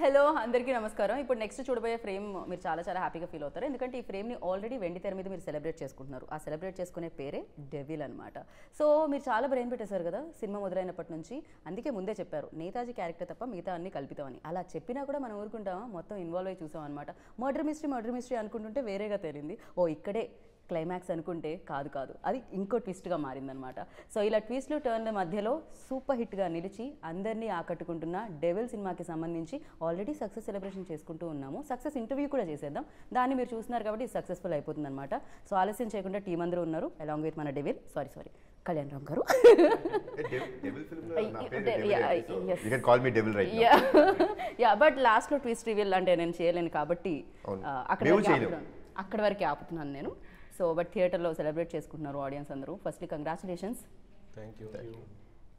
Hello అందరికీ నమస్కారం. ఇప్పుడు నెక్స్ట్ చూడబోయే ఫ్రేమ్ మీరు చాలా చాలా హ్యాపీగా ఫీల్ అవుతారు. ఎందుకంటే ఈ ఫ్రేమ్ని ఆల్రెడీ వెండి తెర మీద మీరు సెలబ్రేట్ చేసుకుంటున్నారు. ఆ సెలబ్రేట్ చేసుకునే పేరే డెవిల్ అనమాట. సో మీరు చాలా బ్రెయిన్ పెట్టేశారు కదా సినిమా మొదలైనప్పటి నుంచి. అందుకే ముందే చెప్పారు నేతాజీ క్యారెక్టర్ తప్ప మిగతా అన్ని కల్పితామని. అలా చెప్పినా కూడా మనం ఊరుకుంటామా? మొత్తం ఇన్వాల్వ్ అయ్యి చూసాం అనమాట. మర్డర్ మిస్టరీ అనుకుంటుంటే వేరేగా తేలింది. ఓ ఇక్కడే క్లైమాక్స్ అనుకుంటే కాదు అది ఇంకో ట్విస్ట్గా మారిందనమాట. సో ఇలా ట్విస్ట్లు టర్న్ల మధ్యలో సూపర్ హిట్గా నిలిచి అందరినీ ఆకట్టుకుంటున్న డెవిల్ సినిమాకి సంబంధించి ఆల్రెడీ సక్సెస్ సెలబ్రేషన్ చేసుకుంటూ ఉన్నాము. సక్సెస్ ఇంటర్వ్యూ కూడా చేసేద్దాం. దాన్ని మీరు చూస్తున్నారు కాబట్టి సక్సెస్ఫుల్ అయిపోతుంది అనమాట. సో ఆలస్యం చేయకుండా టీం అందరూ ఉన్నారు అలాంగ్ విత్ మన డెవిల్ సారీ కళ్యాణ్ రామ్ గారు. బట్ లాస్ట్లో ట్విస్ట్ రివీల్ అంటే నేను చేయలేను కాబట్టి అక్కడ వరకే ఆపుతున్నాను నేను. సో బట్ థియేటర్లో సెలబ్రేట్ చేసుకుంటున్నారు ఆడియన్స్ అందరూ. Firstly congratulations. Thank you.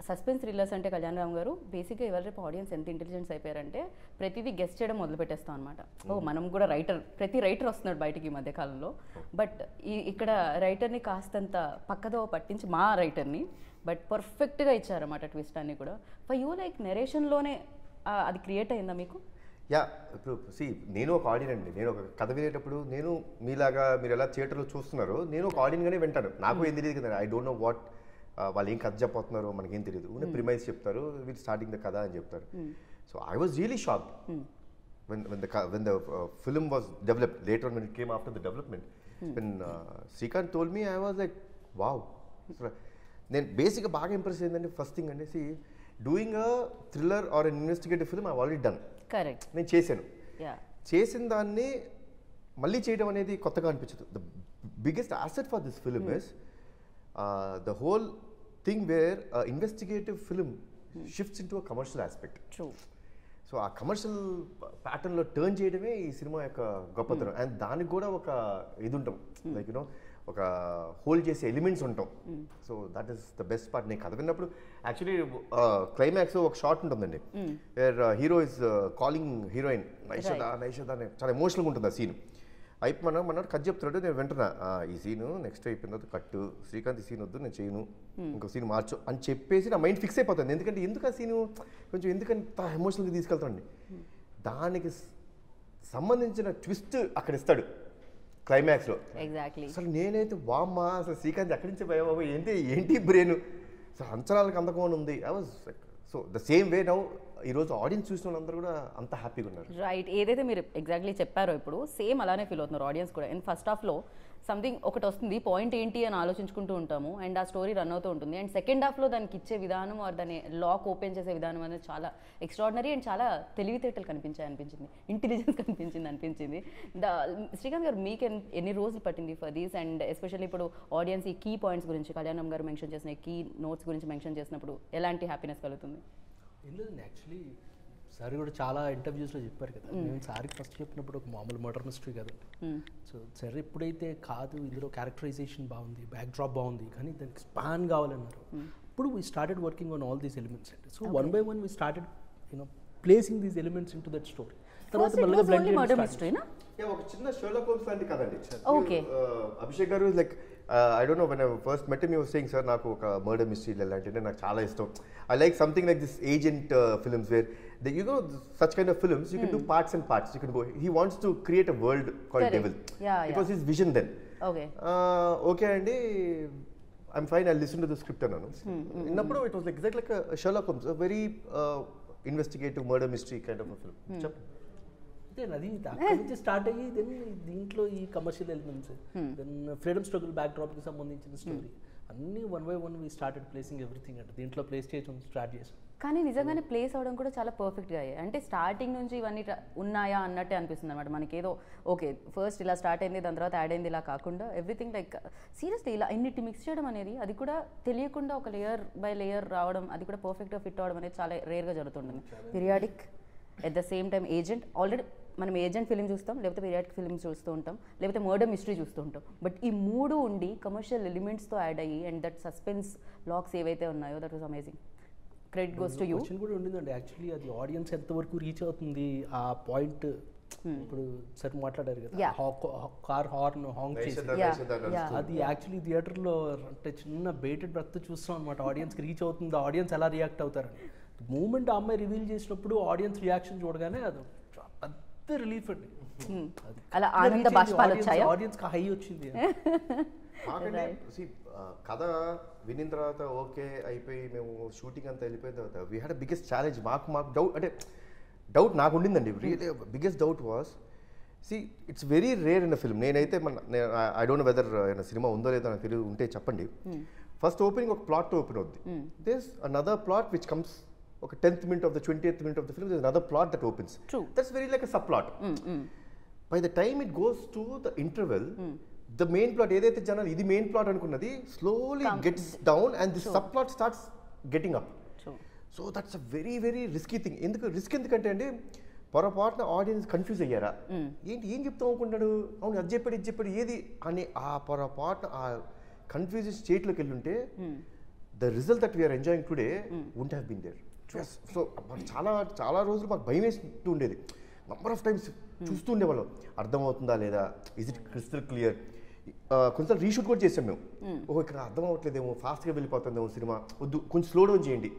Suspense thrillers అంటే కళ్యాణ్ రామ్ గారు బేసిక్గా ఇవాళ రేపు ఆడియన్స్ ఎంత ఇంటెలిజెన్స్ అయిపోయారంటే ప్రతిదీ గెస్ట్ చేయడం మొదలు పెట్టేస్తాం అనమాట. మనం కూడా ప్రతి రైటర్ వస్తున్నాడు బయటికి ఈ మధ్యకాలంలో. బట్ ఇక్కడ రైటర్ని కాస్తంత పక్కదో పట్టించి మా రైటర్ని బట్ పర్ఫెక్ట్గా ఇచ్చారన్నమాట ట్విస్ట్ అన్ని కూడా. ఫర్ యూ లైక్ నెరేషన్లోనే అది క్రియేట్ అయిందా మీకు? ఇప్పుడు నేను ఒక ఆడియన్ అండి. నేను ఒక కథ వినేటప్పుడు నేను మీలాగా మీరు ఎలా థియేటర్లో చూస్తున్నారో నేను ఒక ఆడియన్గానే వింటాను. నాకు ఏం తెలియదు కదా, ఐ డోంట్ నో వాట్ వాళ్ళు ఏం కథ చెప్పబోతున్నారో మనకేం తెలియదు. ప్రిమైజ్ చెప్తారు, వీళ్ళు స్టార్టింగ్ ద కథ అని చెప్తారు. So I was really shocked when the film was developed. Later on when it came after the development, when Srikanth told me, I was like wow. నేను బేసిక్గా బాగా ఇంప్రెస్ అయిందండి. ఫస్ట్ థింగ్ అండి, doing a thriller or an investigative film I already done. Correct. నేను చేసిన దాన్ని మళ్ళీ చేయడం అనేది కొత్తగా అనిపించదు. The biggest asset for this film is the whole thing where investigative film shifts into a commercial aspect. So ఆ commercial ప్యాటర్న్లో టర్న్ చేయడమే ఈ సినిమా యొక్క గొప్పతనం. అండ్ దానికి కూడా ఒక ఇది ఉంటాం, లైక్ యూనో ఒక హోల్డ్ చేసే ఎలిమెంట్స్ ఉంటాం. So that is the best part. నేను కథ విన్నప్పుడు యాక్చువల్లీ క్లైమాక్స్ ఒక షార్ట్ ఉంటుందండి, where hero is calling heroine Naishada అని చాలా ఎమోషనల్గా ఉంటుంది ఆ సీన్. మన కథ చెప్తున్నాడు, నేను వింటున్నా ఈ సీను నెక్స్ట్ అయిపోయిన తర్వాత కట్టు, శ్రీకాంత్ ఈ సీన్ వద్దు నేను చేయను, ఇంకో సీన్ మార్చు అని చెప్పేసి నా మైండ్ ఫిక్స్ అయిపోతుంది. ఎందుకు ఆ సీను కొంచెం ఎందుకంత ఎమోషనల్గా తీసుకెళ్తాండి. దానికి సంబంధించిన ట్విస్ట్ అక్కడ ఇస్తాడు క్లైమాక్స్లో. ఎగ్జాక్ట్లీ. అసలు నేనైతే వామ్మా అసలు శ్రీకాంత్ ఎక్కడి నుంచి పోయా బాబు, ఏంటి బ్రెయిన్ అసలు అంచనాలకు అందకుండా ఉంది. I was so the same way now ఈరోజు ఆడియన్స్ చూసిన వాళ్ళందరూ కూడా అంత హ్యాపీగా ఉన్నారు. రైట్. ఏదైతే మీరు ఎగ్జాక్ట్లీ చెప్పారో ఇప్పుడు సేమ్ అలానే ఫీల్ అవుతున్నారు ఆడియన్స్ కూడా. అండ్ ఫస్ట్ హాఫ్లో సంథింగ్ ఒకటి వస్తుంది, పాయింట్ ఏంటి అని ఆలోచించుకుంటూ ఉంటాము అండ్ ఆ స్టోరీ రన్ అవుతూ ఉంటుంది. అండ్ సెకండ్ హాఫ్లో దానికి ఇచ్చే విధానం ఆర్ దాన్ని లాక్ ఓపెన్ చేసే విధానం అనేది చాలా ఎక్స్ట్రాడినరీ అండ్ చాలా తెలివితేటలు అనిపించింది, ఇంటెలిజెన్స్ అనిపించింది. శ్రీకాంత్ గారు మీకు ఎన్ని రోజులు పట్టింది ఫర్ దీస్? అండ్ ఎస్పెషల్లీ ఇప్పుడు ఆడియన్స్ ఈ కీ పాయింట్స్ గురించి కళ్యాణం గారు మెన్షన్ చేసిన కీ నోట్స్ గురించి మెన్షన్ చేసినప్పుడు ఎలాంటి హ్యాపీనెస్ కలుగుతుంది? ఏం లేదండి, యాక్చువల్లీ సార్ కూడా చాలా ఇంటర్వ్యూస్లో చెప్పారు కదా, నేను సార్కి ఫస్ట్ చెప్పినప్పుడు ఒక మామూలు మర్డర్ మిస్టరీ కదండి. సో సార్ ఎప్పుడైతే కాదు ఇందులో క్యారెక్టరైజేషన్ బాగుంది, బ్యాక్ డ్రాప్ బాగుంది, కానీ దానికి స్పాన్ కావాలన్నారు. ఇప్పుడు we started working on all these elements అండి. So one by one we started placing these elements into that story. తర్వాత మళ్ళీ ఒక చిన్న షెర్లాక్ హోమ్స్ లాంటి కదండి. అభిషేక్ గారు like I don't know, when I first met him he was saying, sir నాకు ఒక మర్డర్ మిస్టరీ లాంటిది నాకు చాలా ఇష్టం. I like something like this agent films where such kind of films you can do parts and parts. You can go, he wants to create a world called Devil. It was his vision then. Okay అండి, I'm fine, I'll listen to the script అన్నాను. ఇన్నప్పుడు it was like exactly like a Sherlock Holmes, a very investigative murder mystery kind of a film. అది అక్కడి నుంచి start అయ్యి then దీంట్లో ఈ commercial elements, then freedom struggle బ్యాక్ డ్రాప్కి సంబంధించిన స్టోరీ అన్నీ one by one we started placing everything అంటే దీంట్లో ప్లేస్ చేయడం స్టార్ట్ చేసాం. కానీ నిజంగానే ప్లేస్ అవడం కూడా చాలా పర్ఫెక్ట్గా అయ్యాయి. అంటే స్టార్టింగ్ నుంచి ఇవన్నీ ఉన్నాయా అన్నట్టే అనిపిస్తుంది అనమాట మనకి. ఏదో ఓకే ఫస్ట్ ఇలా స్టార్ట్ అయింది, దాని తర్వాత యాడ్ అయింది, ఇలా కాకుండా ఎవ్రీథింగ్ లైక్ సీరియస్లీ ఇలా ఇన్నిటి మిక్స్ చేయడం అనేది, అది కూడా తెలియకుండా ఒక లేయర్ బై లేయర్ రావడం, అది కూడా పర్ఫెక్ట్గా ఫిట్ అవ్వడం అనేది చాలా రేర్గా జరుగుతుంటుంది. Periodic at the same time agent, already మనం ఏజెంట్ ఫిలిం చూస్తాం, లేకపోతే పీరియాడిక్ ఫిలిం చూస్తూ ఉంటాం, లేకపోతే మర్డర్ మిస్టరీ చూస్తూ ఉంటాం. బట్ ఈ మూడు ఉండి కమర్షియల్ ఎలిమెంట్స్తో యాడ్ అయ్యి అండ్ దట్ సస్పెన్స్ లాక్స్ ఏవైతే ఉన్నాయో that was amazing. Credit goes to you. Question కూడా ఉండిందండి యాక్చువల్లీ, అది ఆడియన్స్ ఎంతవరకు రీచ్ అవుతుంది ఆ పాయింట్. ఇప్పుడు సార్ మాట్లాడారు కదా కార్ హార్న్ హాంగ్ చేసి, అది యాక్చువల్లీ థియేటర్లో అంటే చిన్న బెయిటెడ్ బ్రెత్ చూస్తాం అనమాట. ఆడియన్స్కి రీచ్ అవుతుంది, ఆడియన్స్ ఎలా రియాక్ట్ అవుతారని. మూమెంట్ ఆ అమ్మాయి రివీల్ చేసినప్పుడు ఆడియన్స్ రియాక్షన్ చూడగానే అది పెద్ద రిలీఫ్ అండి. అలా ఆనంద బాష్పాలు వచ్చాయా? ఆడియన్స్కి హై వచ్చింది. కథ వినిన తర్వాత ఓకే అయిపోయి మేము షూటింగ్ అంతా వెళ్ళిపోయిన తర్వాత వీ హ్యాడ్ బిగ్గెస్ట్ ఛాలెంజ్. మాకు డౌట్, అంటే డౌట్ నాకు ఉండిందండి. Really biggest doubt was, see it's very rare in a film. నేనైతే I don't know whether cinema ఉందో లేదో నాకు తెలియదు, ఉంటే చెప్పండి. ఫస్ట్ ఓపెనింగ్ ఒక ప్లాట్ ఓపెన్ అవుద్ది. There another plot which comes ఒక 10th minute of the 20th minute of the film, there's another plot that opens. True. That's very like a subplot. By the time it goes to the interval, the main plot ఏదైతే జనాలు ఇది main plot అనుకున్నది slowly gets down and the subplot starts getting up. So that's a very very risky thing. ఎందుకంటే అండి, పొరపాటున audience confuse అయ్యారా, ఏంటి ఏం చెప్తాం అనుకుంటాడు, అవును అది చెప్పాడు ఇది చెప్పాడు ఏది అని ఆ పొరపాటున ఆ confusion స్టేట్లోకి వెళ్ళుంటే the result that we are enjoying today wouldn't have been there. So చాలా రోజులు మాకు భయం వేస్తూ ఉండేది. నంబర్ ఆఫ్ టైమ్స్ చూస్తూ ఉండేవాళ్ళం, అర్థమవుతుందా లేదా, ఇస్ ఇట్ క్రిస్టల్ క్లియర్. కొంచెం రీషూట్ కూడా చేసాం మేము. ఓహో ఇక్కడ అర్థం అవ్వట్లేదేమో, ఫాస్ట్గా వెళ్ళిపోతుందేమో సినిమా, వద్దు కొంచెం స్లో డౌన్ చేయండి.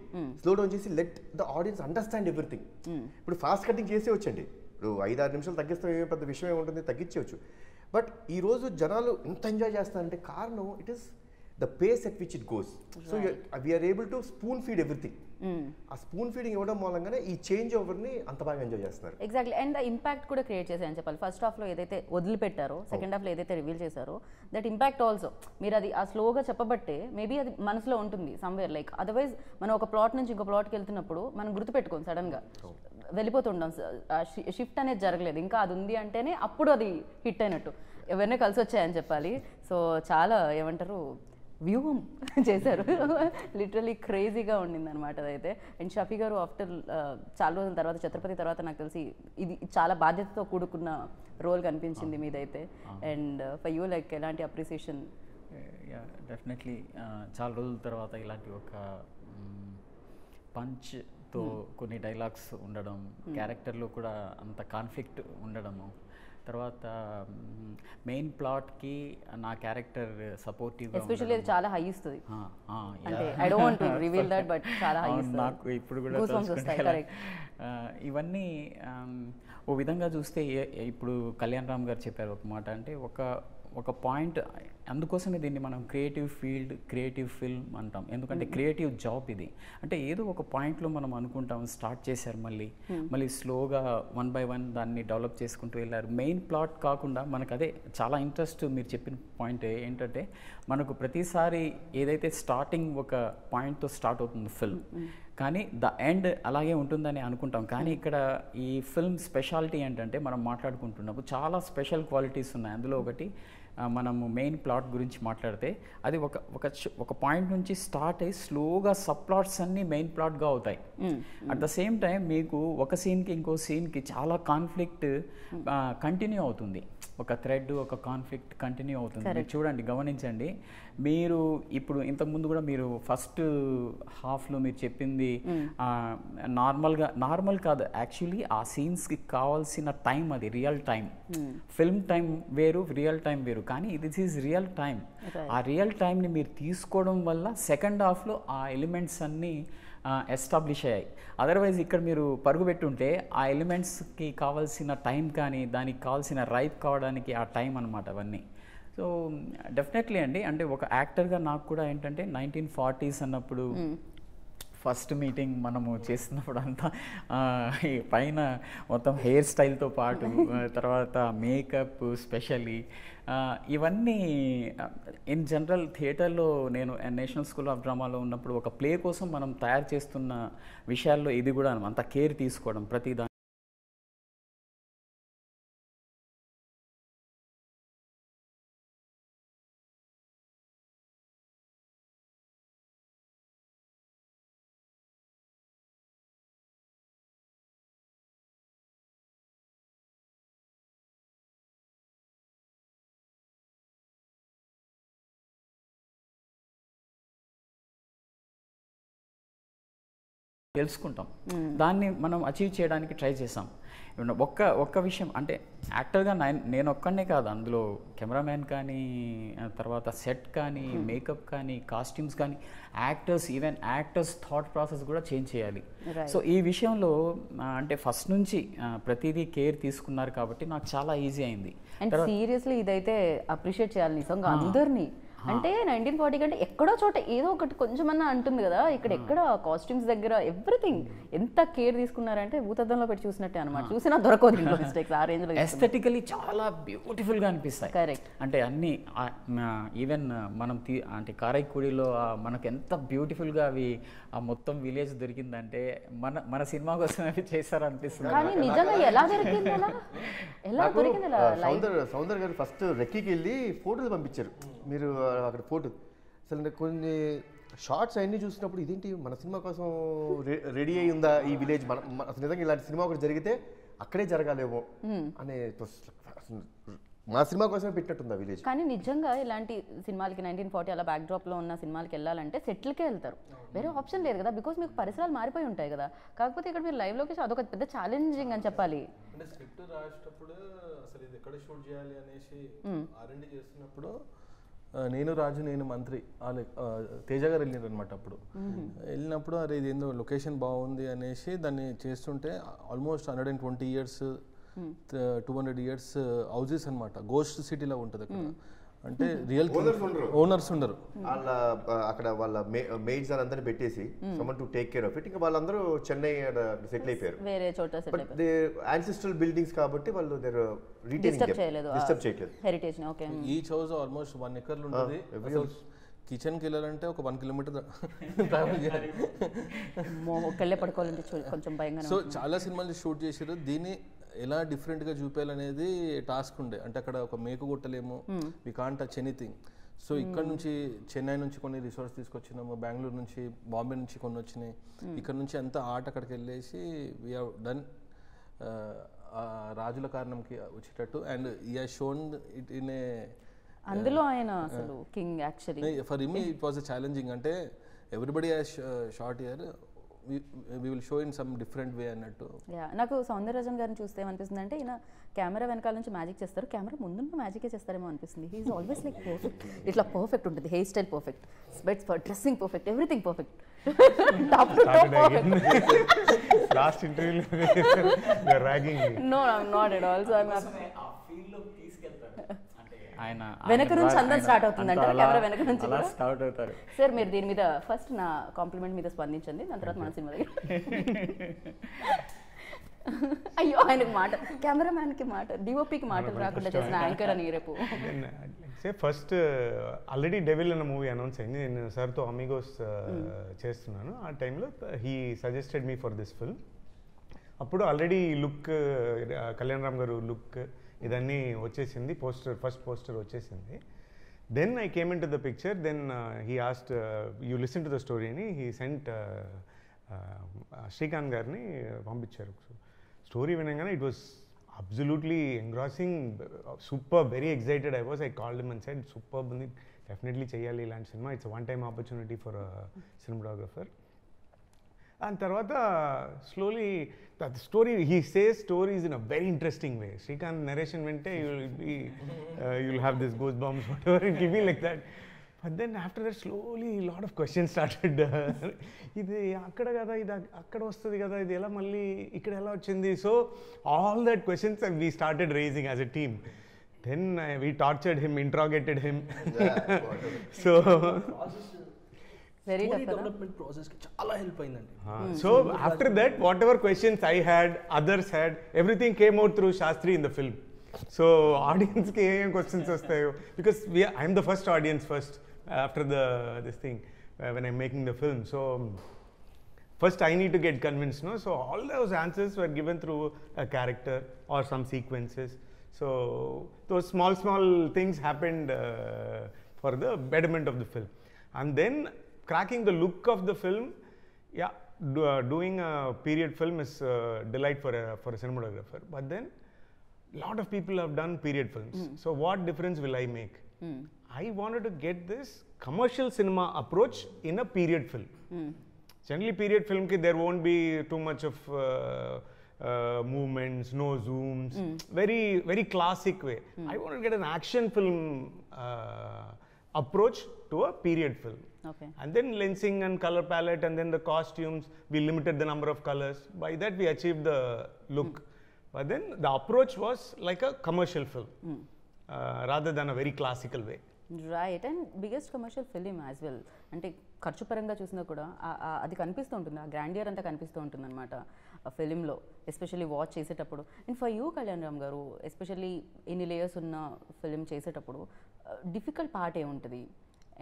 స్లో డౌన్ చేసి let the audience understand everything. ఇప్పుడు ఫాస్ట్ కటింగ్ చేసే వచ్చండి, ఇప్పుడు 5-6 నిమిషాలు తగ్గిస్తాం, ఏమేమి పెద్ద విషయం ఏముంటుంది, తగ్గించవచ్చు. బట్ ఈరోజు జనాలు ఎంత ఎంజాయ్ చేస్తారంటే కారణం it is the pace at which it goes. So we are able to spoon feed everything. ఆ స్పూన్ ఫీడింగ్ ఇవ్వడం మూలంగానే ఈ చేంజ్ ఓవర్ని అంత బాగా ఎంజాయ్ చేస్తున్నారు. ఎగ్జాక్ట్లీ. అండ్ ఇంపాక్ట్ కూడా క్రియేట్ చేశాయని చెప్పాలి. ఫస్ట్ హాఫ్లో ఏదైతే వదిలిపెట్టారో, సెకండ్ హాఫ్లో ఏదైతే రివీల్ చేశారో, దట్ ఇంపాక్ట్ ఆల్సో మీరు అది ఆ స్లోగా చెప్పబట్టే మేబీ అది మనసులో ఉంటుంది సమ్వేర్. లైక్ అదర్వైజ్ మనం ఒక ప్లాట్ నుంచి ఇంకో ప్లాట్కి వెళ్తున్నప్పుడు మనం గుర్తుపెట్టుకోం, సడన్గా వెళ్ళిపోతుంటాం, షిఫ్ట్ అనేది జరగలేదు, ఇంకా అది ఉంది అంటేనే అప్పుడు అది హిట్ అయినట్టు. ఎవరినే కలిసి వచ్చాయని చెప్పాలి. సో చాలా ఏమంటారు వ్యూహం చేశారు, లిటరలీ క్రేజీగా ఉండింది అనమాట అదైతే. అండ్ షఫీ గారు ఆఫ్టర్ చాలా రోజుల తర్వాత, ఛత్రపతి తర్వాత నాకు తెలిసి ఇది చాలా బాధ్యతతో కూడుకున్న రోల్ కనిపించింది మీదైతే. అండ్ ఫర్ యూ లైక్ ఎలాంటి అప్రిసియేషన్? డెఫినెట్లీ చాలా రోజుల తర్వాత ఇలాంటి ఒక పంచ్తో కొన్ని డైలాగ్స్ ఉండడం, క్యారెక్టర్లో కూడా అంత కాన్ఫ్లిక్ట్ ఉండడము, తర్వాత మెయిన్ ప్లాట్కి నా క్యారెక్టర్ సపోర్టివ్గా, ఎస్పెషల్లీ అది చాలా హై ఇస్తుంది. అంటే I don't want to reveal that, but చాలా హై ఇస్తుంది. నాకు ఇప్పుడు కూడా ఇవన్నీ ఓ విధంగా చూస్తే ఇప్పుడు కళ్యాణ్ రామ్ గారు చెప్పారు ఒక మాట, అంటే ఒక పాయింట్, అందుకోసమే దీన్ని మనం క్రియేటివ్ ఫిల్మ్ అంటాం. ఎందుకంటే క్రియేటివ్ జాబ్ ఇది. అంటే ఏదో ఒక పాయింట్లో మనం అనుకుంటాం, స్టార్ట్ చేశారు, మళ్ళీ స్లోగా 1 by 1 దాన్ని డెవలప్ చేసుకుంటూ వెళ్ళారు. మెయిన్ ప్లాట్ కాకుండా మనకు అదే చాలా ఇంట్రెస్ట్. మీరు చెప్పిన పాయింట్ ఏంటంటే మనకు ప్రతిసారి ఏదైతే స్టార్టింగ్ ఒక పాయింట్తో స్టార్ట్ అవుతుంది ఫిల్మ్, కానీ ద ఎండ్ అలాగే ఉంటుందని అనుకుంటాం. కానీ ఇక్కడ ఈ ఫిల్మ్ స్పెషాలిటీ ఏంటంటే మనం మాట్లాడుకుంటున్నప్పుడు చాలా స్పెషల్ క్వాలిటీస్ ఉన్నాయి. అందులో ఒకటి మనము మెయిన్ ప్లాట్ గురించి మాట్లాడితే అది ఒక పాయింట్ నుంచి స్టార్ట్ అయ్యి స్లోగా సబ్ ప్లాట్స్ అన్నీ మెయిన్ ప్లాట్గా అవుతాయి. అట్ ద సేమ్ టైం మీకు ఒక సీన్కి ఇంకో సీన్కి చాలా కాన్ఫ్లిక్ట్ కంటిన్యూ అవుతుంది, ఒక థ్రెడ్, ఒక కాన్ఫ్లిక్ట్ కంటిన్యూ అవుతుంది. మీరు చూడండి, గమనించండి. మీరు ఇప్పుడు ఇంతకుముందు కూడా మీరు ఫస్ట్ హాఫ్లో మీరు చెప్పింది నార్మల్ కాదు, యాక్చువల్లీ ఆ సీన్స్కి కావాల్సిన టైం అది రియల్ టైం. ఫిల్మ్ టైం వేరు, రియల్ టైం వేరు, కానీ దిస్ ఈజ్ రియల్ టైం. ఆ రియల్ టైంని మీరు తీసుకోవడం వల్ల సెకండ్ హాఫ్లో ఆ ఎలిమెంట్స్ అన్నీ ఎస్టాబ్లిష్ అయ్యాయి. అదర్వైజ్ ఇక్కడ మీరు పరుగు పెట్టుంటే ఆ ఎలిమెంట్స్కి కావాల్సిన టైం కానీ దానికి కావాల్సిన రైప్ కావడానికి ఆ టైం అనమాట అవన్నీ. సో డెఫినెట్లీ అండి, అంటే ఒక యాక్టర్గా నాకు కూడా ఏంటంటే 1940s అన్నప్పుడు ఫస్ట్ మీటింగ్ మనము చేస్తున్నప్పుడు అంతా పైన మొత్తం హెయిర్ స్టైల్తో పాటు తర్వాత మేకప్ స్పెషల్లీ ఇవన్నీ ఇన్ జనరల్ థియేటర్లో నేను నేషనల్ స్కూల్ ఆఫ్ డ్రామాలో ఉన్నప్పుడు ఒక ప్లే కోసం మనం తయారు చేస్తున్న విషయాల్లో ఇది కూడా అంత కేర్ తీసుకోవడం ప్రతి తెలుసుకుంటాం, దాన్ని మనం అచీవ్ చేయడానికి ట్రై చేసాం. ఒక్క విషయం అంటే యాక్టర్గా నేను ఒక్కనే కాదు, అందులో కెమెరామ్యాన్ కానీ, తర్వాత సెట్ కానీ, మేకప్ కానీ, కాస్ట్యూమ్స్ కానీ, ఈవెన్ యాక్టర్స్ థాట్ ప్రాసెస్ కూడా చేంజ్ చేయాలి. సో ఈ విషయంలో అంటే ఫస్ట్ నుంచి ప్రతిదీ కేర్ తీసుకున్నారు కాబట్టి నాకు చాలా ఈజీ అయింది. అండ్ సీరియస్లీ ఇదైతే అప్రిషియేట్ చేయాలి నిజంగా అందరినీ. అంటే 1940 కంటే ఎక్కడో చోట ఏదో ఒకటి కొంచెమన్నా అంటుంది కదా, ఇక్కడ ఎక్కడ కాస్ట్యూమ్స్ దగ్గర ఎవ్రీథింగ్ ఎంత కేర్ తీసుకున్నారంటే భూతద్దంలో పెట్టి చూసినట్టే అనమాట. చూసినా దొరకదు మిస్టేక్స్ ఆ రేంజ్ లో. ఎస్థెటికలీ చాలా బ్యూటిఫుల్ గా అనిపిస్తాయి. కరెక్ట్. అంటే అన్ని ఈవెన్ మనం అంటే కారైక్కుడిలో మనకు ఎంత బ్యూటిఫుల్ గా అవి ఆ మొత్తం విలేజ్ దొరికిందంటే మన సినిమా కోసం అవి చేశారు అనిపిస్తుంది. కానీ నిజంగా ఎలా దొరికింది, ఎలా దొరికింది? సౌందర్ గారు ఫస్ట్ రెక్కీకి వెళ్ళి ఫోటోలు పంపించారు, మీరు అక్కడ ఫోటో అసలు కొన్ని షార్ట్స్ అన్నీ చూసినప్పుడు ఇదేంటి మన సినిమా కోసం రెడీ అయి ఉందా ఈ విలేజ్, అసలు నిజంగా ఇలాంటి సినిమా ఒకటి జరిగితే అక్కడే జరగాలేమో అనే, మా సినిమా కోసమే పెట్టినట్టుంది ఆ విలేజ్. కానీ నిజంగా ఇలాంటి సినిమాలకి 1940 అలా బ్యాక్ డ్రాప్ లో ఉన్న సినిమాలకి వెళ్ళాలంటే సెటిల్కే వెళ్తారు, వేరే ఆప్షన్ లేదు కదా, బికాస్ మీకు పరిసరాలు మారిపోయి ఉంటాయి కదా. కాకపోతే ఇక్కడ మీరు లైవ్ లోకి అదొక పెద్ద ఛాలెంజింగ్ అని చెప్పాలి. అంటే స్క్రిప్ట్ రాసేటప్పుడు అసలు ఇది ఎక్కడ షూట్ చేయాలి అనేసి R&D చేస్తున్నప్పుడు నేను రాజు నేను మంత్రి తేజ గారు వెళ్ళారు అనమాట. అప్పుడు వెళ్ళినప్పుడు అరే ఇది ఏందో లొకేషన్ బాగుంది అనేసి దాన్ని చేస్తుంటే ఆల్మోస్ట్ 120 years 200 years హౌజెస్ అనమాట, గోస్ట్ సిటీలో ఉంటుంది అక్కడ. అంటే రియల్ ఓనర్స్ ఉండరు, వాళ్ళ అక్కడ వాళ్ళ మెయిడ్స్ అందరిని పెట్టేసి someone to take care of it. ఇంకా వాళ్ళందరూ చెన్నై సెటిల్ అయిపోయారు, వేరే చోట బట్ దే యాన్సిస్ట్రల్ బిల్డింగ్స్ కాబట్టి వాళ్ళు డిస్టర్బ్ చేయలేదు హెరిటేజ్ ని. Okay. Each house almost 1 acre ఉంటుంది. కిచెన్కి వెళ్ళాలంటే ఒక 1 kilometer ట్రావెల్ చేయాలి, ఒక్కళ్ళే పడుకోవాలంటే కొంచెం భయంగా. సో చాలా సినిమాలు షూట్ చేసారు. దీన్ని ఎలా డిఫరెంట్గా చూపించాలనేది టాస్క్ ఉండే. అంటే అక్కడ ఒక మేకు కొట్టలేము, we can't touch anything. So ఇక్కడ నుంచి చెన్నై నుంచి కొన్ని రిసార్ట్స్ తీసుకొచ్చినాము, బెంగళూరు నుంచి బాంబే నుంచి కొన్ని వచ్చినాయి. ఇక్కడ నుంచి అంతా ఆర్ట్ అక్కడికి వెళ్ళేసి వీ హ్యావ్ డన్ రాజుల కారణంకి వచ్చేటట్టు. And I have shown it in a, అందులో ఆయన అసలు king actually. For him it was a challenging. అంటే everybody has shot here, we will show in some different way అన్నట్టు. నాకు సౌందరరాజన్ గారిని చూస్తే ఏమనిపిస్తుంది అంటే ఈయన కెమెరా వెనకాల నుంచి మ్యాజిక్ చేస్తారు, కెమెరా ముందు మ్యాజికే చేస్తారేమో అనిపిస్తుంది. He is always like perfect, ఇట్లా పర్ఫెక్ట్ ఉంటుంది, hair style perfect, specs dressing perfect, everything perfect. Last ఇంటర్వ్యూలో no I'm not at all. So I'm ఆయన వెనక నుంచి అందరం స్టార్ట్ అవుతుంది అంటే కెమెరా వెనక నుంచి స్టార్ట్ అవుతారు. సార్ మీరు దీని మీద ఫస్ట్ నా కాంప్లిమెంట్ మీద స్పందించండి, దాని తర్వాత మన సినిమా దగ్గర. అయ్యో ఆయనకు మాట, కెమెరామ్యాన్కి మాట, డిఓపికి మాటలు రాకుండా చేసిన యాంకర్ అని రేపు. ఫస్ట్ ఆల్రెడీ డెవిల్ అన్న మూవీ అనౌన్స్ అయింది, నేను సార్తో అమిగోస్ చేస్తున్నాను. ఆ టైంలో he suggested me for this film. అప్పుడు already look Kalyan Ram garu look ఇదన్నీ వచ్చేసింది, ఫస్ట్ పోస్టర్ వచ్చేసింది. Then I came in to the picture. Then he asked you listen to the story అని హీ సెంట్ శ్రీకాంత్ గారిని పంపించారు. స్టోరీ వినగానే it was absolutely engrossing, super, very excited I was. I called him and said super ఉంది, definitely చేయాలి ఇలాంటి cinema, it's one time opportunity for cinematographer. And tarvata slowly that story, he says stories in a very interesting way. Srikanth narration vente you'll have this goosebumps whatever, it will be like that. But then after that slowly a lot of questions started. Idi akkada kada, idi akkada vastadi kada, idi ela malli ikkada ela vachindi. So all that questions we started raising as a team. Then we tortured him, interrogated him. So very tough development process కి చాలా help అయిందండి. So after that whatever questions I had, others had, everything came out through Shastri in the film. So audience ki em questions vastayo, because I am the first audience first after this thing when I'm making the film. So first I need to get convinced, no? So all those answers were given through a character or some sequences. So those small things happened for the betterment of the film. And then cracking the look of the film, doing a period film is a delight for a cinematographer. But then lot of people have done period films. So what difference will I make? I wanted to get this commercial cinema approach in a period film. Generally, period film ki there won't be too much of movements, no zooms. Very, very classic way. I want to get an action film approach to a period film. Okay. And then lensing and color palette, and then the costumes, we limited the number of colors. By that we achieved the look. But then the approach was like a commercial film, rather than a very classical way. Right. And biggest commercial film as well. అంటే ఖర్చు పరంగా చూసినా కూడా అది కనిపిస్తూ ఉంటుంది, ఆ grandeur అంతా కనిపిస్తూ ఉంటుంది అనమాట ఆ ఫిలింలో, ఎస్పెషల్లీ వాచ్ చేసేటప్పుడు. And for you Kalyan Ram గారు, ఎస్పెషల్లీ ఎన్ని లేయర్స్ ఉన్న ఫిలిం చేసేటప్పుడు డిఫికల్ట్ పార్ట్ ఏముంటుంది,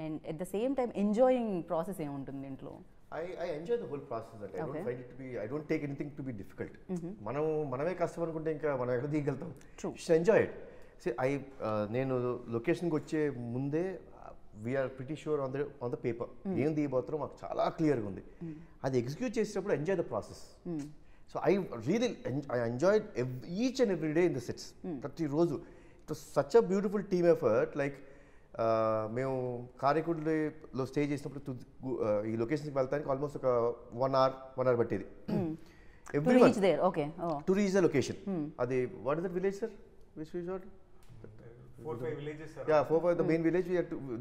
and at the same time enjoying process ఏముంటుంది దీంట్లో? I enjoy the whole process. That I don't find it to be. I don't take anything to be difficult. మనమే కష్టం అనుకుంటే ఇంకా మనం ఎక్కడ దిగలుగుతాం. Just enjoy it. See, నేను లొకేషన్కి వచ్చే ముందే we're pretty sure on the paper ఏం దిగబోతారో మాకు చాలా క్లియర్గా ఉంది. అది ఎగ్జిక్యూట్ చేసేటప్పుడు enjoy the process. So I enjoy each and every day in the sets. ప్రతిరోజు it was such a beautiful team effort. Like మేము కారైకుడిలో స్టే చేసినప్పుడు ఈ లొకేషన్కి వెళ్తానికి ఆల్మోస్ట్ ఒక 1 hour పట్టేది. To reach the location. అది what is that village sir? Which resort? 4-5 villages, sir. Yeah, 4-5 the main village.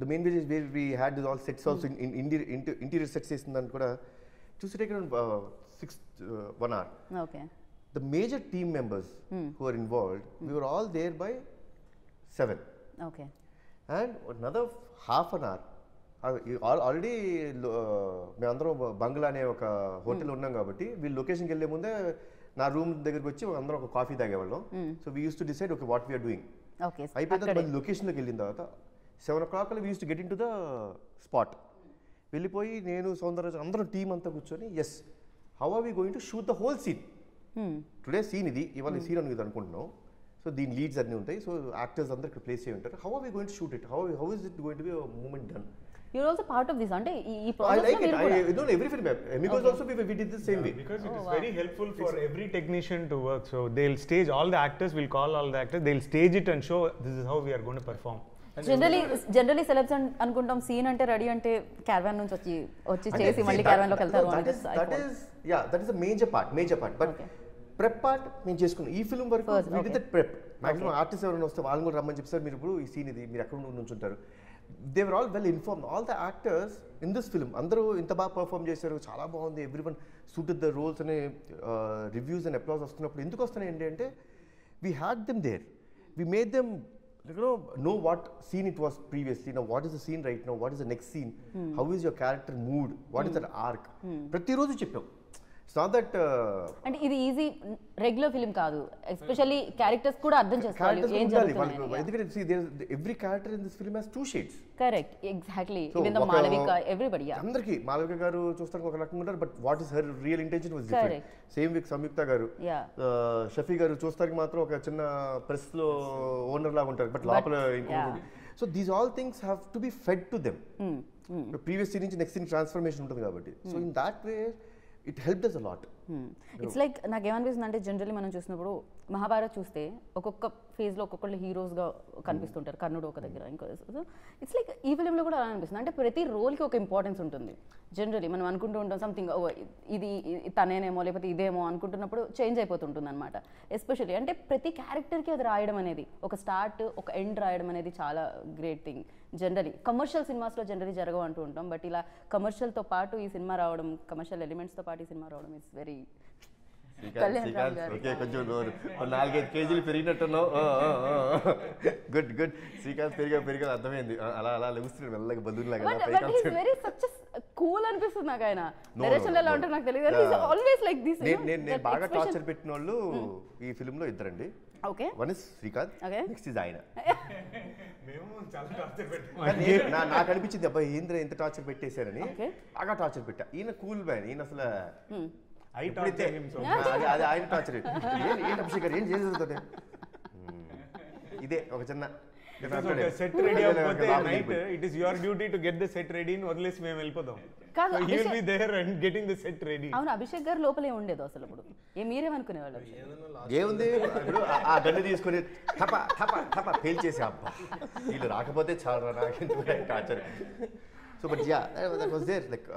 The main village where we had all sets also in interior sets చేసిందని కూడా to take around 1 hour. Okay. The major team members who are involved, we were all there by 7. Okay. And another half an hour. Already మేమందరం బంగ్లా అనే ఒక hotel ఉన్నాం కాబట్టి వీళ్ళు లొకేషన్కి వెళ్ళే ముందే నా రూమ్ దగ్గరికి వచ్చి అందరం ఒక కాఫీ తాగేవాళ్ళం. So we use to decide okay what we're doing. అయిపోయిన తర్వాత లొకేషన్లోకి వెళ్ళిన తర్వాత 7 o'clock we use to get in to the spot. వెళ్ళిపోయి నేను సౌందర్య అందరం టీం అంతా కూర్చొని yes how are we going to shoot the whole scene. Today scene ఇది, ఇవాళ సీన్ అని ఇది అనుకుంటున్నాం. సో దీని లీడ్స్ అన్నీ ఉంటాయి. సో యాక్టర్స్ అందరూ ఇక్కడ ప్లేస్ చేయి ఉంటారు. How are we going to shoot it, how is it going to be moment done. You're also part of this, అంటే ఈ I like it. I don't know every film. Amigos also we did the same way. Because it is very helpful for every technician to work. So they'll stage all the actors. We'll call all the actors. They'll stage it and show this is how we are going to perform. Generally celebs అనుకుంటాం scene అంటే ready అంటే caravan నుంచి వచ్చి చేసి మళ్ళీ caravan లోకి వెళ్తారు. That is the major part. But prep part మేము చేసుకున్నాం. ఈ ఫిల్మ్ వరకు we did that prep. Maximum artist ఎవరైనా వస్తే వాళ్ళని కూడా రమ్మని చెప్పి సార్ మీరు ఇప్పుడు ఈ సీన్ ఇది మీరు ఎక్కడ నుంచి ఉంటారు. They were all well informed. All the actors in this film, అందరూ ఇంత బాగా పర్ఫామ్ చేశారు, చాలా బాగుంది, ఎవ్రీవన్ సూటెడ్ ద రోల్స్ అనే రివ్యూస్ అండ్ అప్లాస్ వస్తున్నప్పుడు ఎందుకు వస్తున్నాయి ఏంటంటే we had them there. We made them know what scene it was previously. Now what is the scene right now? What is the next scene? How is your character mood? What is that arc? ప్రతిరోజు చెప్పాం. It's not that అంటే ఇది easy regular film కాదు. Especially characters కూడా అర్థం చేసుకోవాలి ఏం జరుగుతుంది. ఎందుకంటే see there every character in this film has 2 shades. Correct, exactly. Even the Malavika, everybody, yeah. అందరికి మాలవిక గారు చూస్తానికి ఒక రకంగా ఉంటారు, but what is her real intention was different. Same with Samyuktha garu, Shafi గారు చూస్తానికి మాత్రం ఒక చిన్న ప్రెస్ లో ఓనర్ లాగా ఉంటారు, బట్ లోపల ఇంకొకటి. So these all things have to be fed to them. Previous scene నుంచి నెక్స్ట్ సీన్ ట్రాన్స్ఫర్మేషన్ ఉంటుంది కాబట్టి. So in that way it helped us a lot. It's like నాకేమనిపిస్తుంది అంటే జనరల్లీ మనం చూసినప్పుడు మహాభారత్ చూస్తే ఒక్కొక్క ఫేజ్లో ఒక్కొక్కళ్ళు హీరోస్గా కనిపిస్తుంటారు. కర్ణుడు ఒక దగ్గర, ఇంకో. ఇట్స్ లైక్ ఈ ఫిలింలో కూడా అలా అనిపిస్తుంది. అంటే ప్రతి రోల్కి ఒక ఇంపార్టెన్స్ ఉంటుంది. జనరల్లీ మనం అనుకుంటూ ఉంటాం సంథింగ్ ఇది తనేనేమో లేకపోతే ఇదేమో అనుకుంటున్నప్పుడు చేంజ్ అయిపోతుంటుంది అనమాట. ఎస్పెషల్లీ అంటే ప్రతి క్యారెక్టర్కి అది రాయడం అనేది, ఒక స్టార్ట్ ఒక ఎండ్ రాయడం అనేది చాలా గ్రేట్ థింగ్. జనరలీ కమర్షియల్ సినిమాస్లో జనరలీ జరగవు అంటూ ఉంటాం, బట్ ఇలా కమర్షియల్తో పాటు ఈ సినిమా రావడం, కమర్షియల్ ఎలిమెంట్స్తో పాటు ఈ సినిమా రావడం ఇట్స్ వెరీ. కొంచెం 4-5 కేజీలు పెరిగినట్టున్నావు. గుడ్. శ్రీకాంత్ పెరిగా అర్థమైంది. అలా లెగుస్తున్నాడు మెల్లగా బదులాగా. కూల్ అనిపిస్తుంది నాకు ఆయన డైరెక్షన్ ఎలా ఉంటారు నాకు తెలియదు. Always like this. నేను బాగా టార్చర్ పెట్టిన వాళ్ళు ఈ ఫిల్మ్ లో ఇద్దరండి. Okay, one is Srikanth, next is ఆయన. నాకు అనిపించింది అబ్బాయి ఏంద్ర ఎంత టార్చర్ పెట్టేశారని. బాగా టార్చర్ పెట్టా. ఈయన కూల్ మ్యాన్. ఈయన అసలు అది ఆయన టార్చర్. ఏంటి అభిషేక్ గారు ఏం చేసేది ఇదే ఒక చిన్న సెట్ రెడీ అయిపోతే night it is your duty to get the set ready అని వదిలేసి మేము వెళ్ళిపోదాం. కాదు, he will be there and getting the set ready. అవును, అభిషేక్ గారు లోపలే ఉండేది అసలు. ఇప్పుడు మీరేమనుకునేవాళ్ళు? ఏముంది, ఇప్పుడు ఆ గన్ను తీసుకొని థప పేల్చేసి అబ్బా వీళ్ళు రాకపోతే చాలా నాకు torture. So but yeah that was there. Like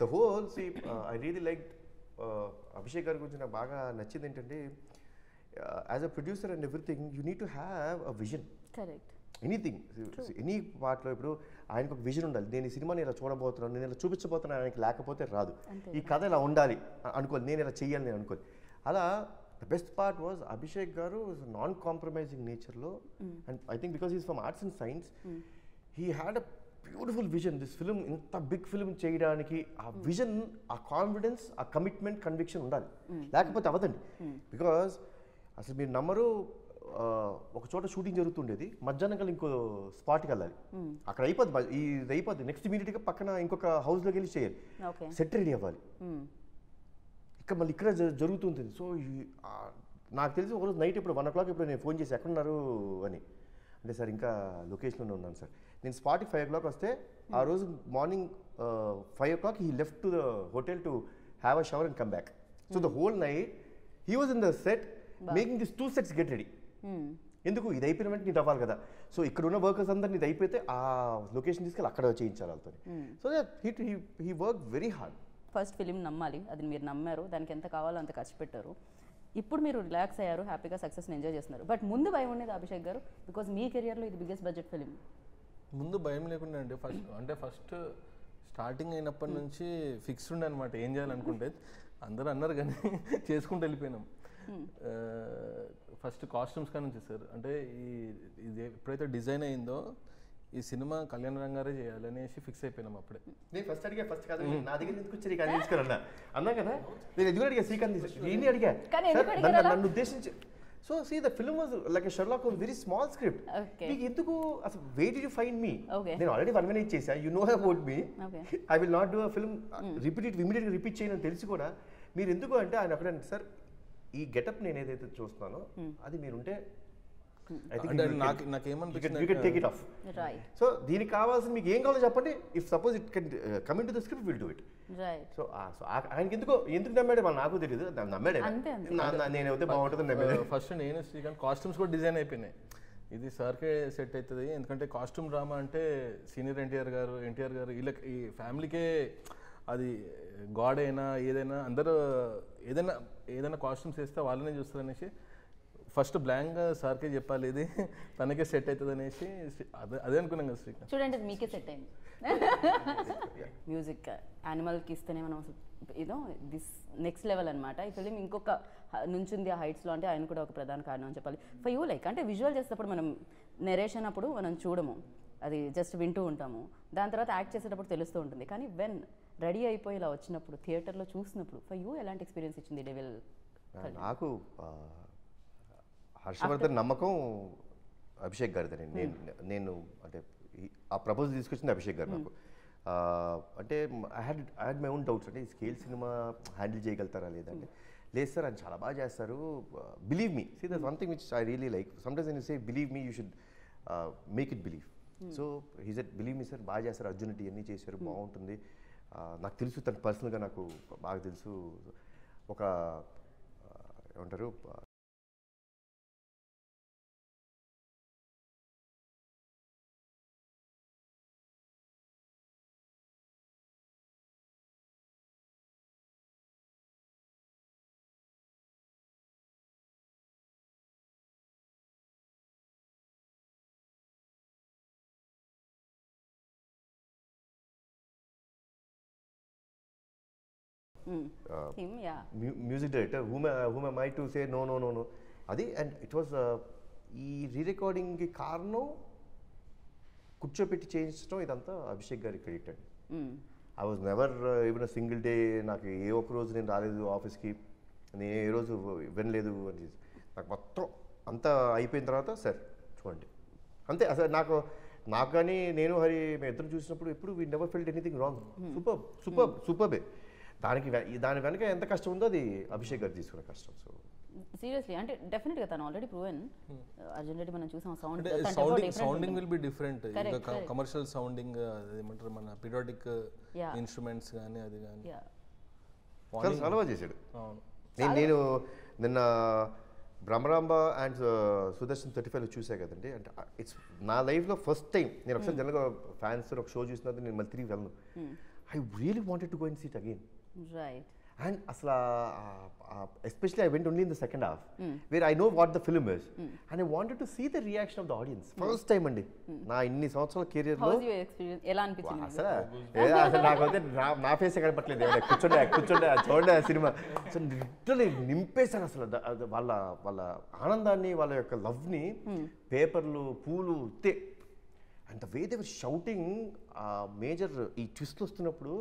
the whole see I really like Abhishek గారి గురించి నాకు బాగా నచ్చింది ఏంటంటే as a producer and everything you need to have a vision. Correct. Anything any పార్ట్లో ఇప్పుడు ఆయనకు ఒక విజన్ ఉండాలి. నేను ఈ సినిమాని ఇలా చూడబోతున్నాను, నేను ఇలా చూపించబోతున్నాను, ఆయనకి లేకపోతే రాదు. ఈ కథ ఇలా ఉండాలి అనుకోవాలి, నేను ఇలా చెయ్యాలి నేను అనుకోవాలి. అలా the best part was Abhishek గారు నాన్ కాంప్రమైజింగ్ నేచర్లో, and I think because is from arts and science, he had a beautiful vision. This film ఇంత బిగ్ ఫిలిం చేయడానికి ఆ విజన్, ఆ కాన్ఫిడెన్స్, ఆ కమిట్మెంట్, కన్విక్షన్ ఉండాలి, లేకపోతే అవ్వదండి. బికాస్ అసలు మీరు నమ్మరు, ఒక చోట షూటింగ్ జరుగుతుండేది, మధ్యాహ్నం కల్లా ఇంకో స్పాట్కి వెళ్ళాలి, అక్కడ అయిపోద్ది, ఇది అయిపోద్ది, నెక్స్ట్ ఇమీడియట్గా పక్కన ఇంకొక హౌస్లోకి వెళ్ళి చేయాలి, సెట్ రెడీ అవ్వాలి, ఇక్కడ మళ్ళీ ఇక్కడ జరుగుతుంటుంది. సో నాకు తెలిసి ఒకరోజు నైట్ ఇప్పుడు 1 o'clock ఇప్పుడు నేను ఫోన్ చేసి ఎక్కడున్నారు అని అంటే, సార్ ఇంకా లొకేషన్లోనే ఉన్నాను సార్. నేను స్పాట్కి 5 o'clock వస్తే ఆ రోజు morning 5 o'clock he left to the hotel to have a shower and come back. So the whole night he was in the set making this 2 sets get ready. ఎందుకు ఇది అయిపోయిన వెంటనే నీకు అవ్వాలి కదా. సో ఇక్కడ ఉన్న వర్కర్స్ అందరినీ ఇది అయిపోతే ఆ లొకేషన్ తీసుకెళ్ళి అక్కడ చేయించాలి వాళ్ళతో. So he work very hard. First film నమ్మాలి, అది మీరు నమ్మారు, దానికి ఎంత కావాలో అంత ఖర్చు పెట్టారు. ఇప్పుడు మీరు రిలాక్స్ అయ్యారు, హ్యాపీగా సక్సెస్ని ఎంజాయ్ చేస్తున్నారు. బట్ ముందు భయం ఉండేది అభిషేక్ గారు, బికాజ్ మీ కెరియర్లో ఇది బిగ్గెస్ట్ బడ్జెట్ ఫిలిం. ముందు భయం లేకుండా అండి. ఫస్ట్ స్టార్టింగ్ అయినప్పటి నుంచి ఫిక్స్డ్ ఉండే అనమాట ఏం చేయాలనుకుంటే. అందరూ అన్నారు కానీ చేసుకుంటూ వెళ్ళిపోయినాం. ఫస్ట్ కాస్ట్యూమ్స్ కానీ నుంచి సార్, అంటే ఇది ఎప్పుడైతే డిజైన్ అయిందో ఈ సినిమా కళ్యాణ్ రామ్ గారే చేయాలి అనేసి ఫిక్స్ అయిపోయినాం అప్పుడే. నేను ఫస్ట్ అడిగా, ఫస్ట్ కాదు నా దగ్గర ఎందుకు వచ్చి శ్రీకాంత్ తీసుకురన్నా అన్నా కదా, నేను ఎదుగు అడిగా శ్రీకాంత్ నేను అడిగా నన్ను ఉద్దేశించి. So see the film was like a Sherlock Holmes, very small script. మీకు ఎందుకు అసలు wait did you find me? నేను ఆల్రెడీ 1 minute చేశా, you know about me, I will not do a film ఇమీడియట్గా రిపీట్ చేయని తెలిసి కూడా మీరు ఎందుకు అంటే ఆయన అక్కడంటే, సార్ ఈ గెటప్ నేను ఏదైతే చూస్తున్నానో అది మీరుంటే సో దీనికి కావాల్సిన మీకు ఏం కావాలో చెప్పండి. If suppose it can come in to the script, will do it. So ఆయనకి ఎందుకు నమ్మాడు వాళ్ళు నాకు తెలియదు, నమ్మాడే నేనైతే బాగుంటుంది నమ్మాడు. ఫస్ట్ నేను శ్రీకాంత్ కాస్ట్యూమ్స్ కూడా డిజైన్ అయిపోయినాయి, ఇది సార్కే సెట్ అవుతుంది. ఎందుకంటే కాస్ట్యూమ్ డ్రామా అంటే సీనియర్ ఎన్టీఆర్ గారు వీళ్ళకి ఈ ఫ్యామిలీకే అది గాడ్ అయినా ఏదైనా అందరూ ఏదైనా కాస్ట్యూమ్స్ వేస్తే వాళ్ళనే చూస్తారు అనేసి ఫస్ట్ బ్లాంక్గా సార్కే చెప్పాలి, ఇది తనకే సెట్ అవుతుంది అనేసి అదే అనుకున్నాం కదా శ్రీకాంత్. చూడండి అది మీకే సెట్ అయింది. మ్యూజిక్ యానిమల్కి ఇస్తేనే మనం ఏదో దిస్ నెక్స్ట్ లెవెల్ అనమాట. ఈ ఫిలిం ఇంకొక నుంచింది ఆ హైట్స్లో, అంటే ఆయన కూడా ఒక ప్రధాన కారణం అని చెప్పాలి. ఫర్ యూ లైక్ అంటే విజువల్ చేసేటప్పుడు మనం నెరేషన్ అప్పుడు మనం చూడము, అది జస్ట్ వింటూ ఉంటాము, దాని తర్వాత యాక్ట్ చేసేటప్పుడు తెలుస్తూ ఉంటుంది. కానీ వెన్ రెడీ అయిపోయి ఇలా వచ్చినప్పుడు థియేటర్లో చూసినప్పుడు ఫర్ యూ ఎలాంటి ఎక్స్పీరియన్స్ ఇచ్చింది డెవిల్? నాకు హర్షవర్ధన్ నమ్మకం అభిషేక్ గారిదని. నేను అంటే ఆ ప్రపోజల్ తీసుకొచ్చింది అభిషేక్ గారు నాకు. అంటే I had my own doubts, అంటే ఈ స్కేల్ సినిమా హ్యాండిల్ చేయగలుగుతారా లేదంటే, లేదు సార్ ఆయన చాలా బాగా చేస్తారు, believe me. See that's one thing which I really like. Sometimes when you say believe me, you should make it believe. So he said believe me sir, బాగా చేస్తారు, అర్జునిటీ అన్నీ చేశారు, బాగుంటుంది. నాకు తెలుసు తను పర్సనల్గా నాకు బాగా తెలుసు. ఒక ఏమంటారు music director, whom am I to say no. అది అండ్ ఇట్ వాజ్ ఈ రీరికార్డింగ్కి కారణం కూర్చోపెట్టి చేయించడం ఇదంతా అభిషేక్ గారి క్రెడిట్ అండి. I was never even a single day, నాకు ఏ ఒక్క రోజు నేను రాలేదు ఆఫీస్కి, నేను ఏ రోజు వినలేదు అని. నాకు మొత్తం అంతా అయిపోయిన తర్వాత సార్ చూడండి అంతే. అసలు నాకు కానీ నేను హరి మేము ఇద్దరు చూసినప్పుడు ఎప్పుడు we never felt anything wrong. సూపర్బే. దాని వెనక ఎంత కష్టం ఉందో అది అభిషేక్ గారు తీసుకునే కష్టం. సో సీరియస్లీ అంటే డెఫినెట్గా తను ఆల్రెడీ ప్రూవెన్. అర్జున్ రెడ్డి మనం చూసాం, sounding will be different. Commercial sounding ఏమంటారు, మన పీరియాడిక్ ఇన్స్ట్రుమెంట్స్ కానీ అది కానీ చాలా బాగా చేశాడు. నేను నిన్న బ్రహ్మరాంబ అండ్ సుదర్శన్ 35 చూసా కదండి. అంటే ఇట్స్ నా లైఫ్లో ఫస్ట్ టైం నేను ఒకసారి జనరల్గా ఫ్యాన్స్ ఒక షో చూసినది నేను మళ్ళీ తిరిగి వెళ్ళను. I really wanted to go and see it again. Right. And asla, especially I went only in the second half, where I know what the film is, and I wanted to see the reaction of the audience. First time అండి నా ఇన్ని సంవత్సరాల career లో house you experience, ఎలా అనిపించింది? అసలు నాకైతే నా ఫేస్ కనపట్లేదు, కూర్చోండి చూడండి ఆ సినిమా. సో లిటరలీ నింపేశాను అసలు వాళ్ళ ఆనందాన్ని, వాళ్ళ యొక్క లవ్ని, పేపర్లు, పూలు తే. And the way they were shouting major ఈ ట్విస్ట్ వస్తున్నప్పుడు,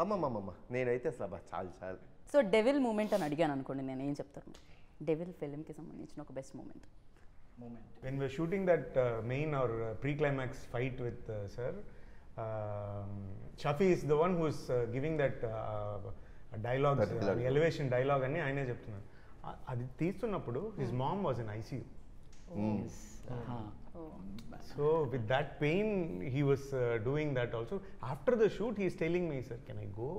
అమ్మమ్మమ్మ నేనైతే అసలు చాలు. సో డెవిల్ మూమెంట్ అని అడిగాను అనుకోండి, నేను ఏం చెప్తాను? డెవిల్ ఫిల్మ్కి సంబంధించిన ఒక best moment. When we're shooting that main or pre-climax fight with sir, Shafi is the one who's giving that dialogue, the elevation dialogue అని ఆయనే చెప్తున్నాను. అది తీస్తున్నప్పుడు his mom was in ICU. So with that pain he was doing that also. After the shoot he is telling me, sir, can I go?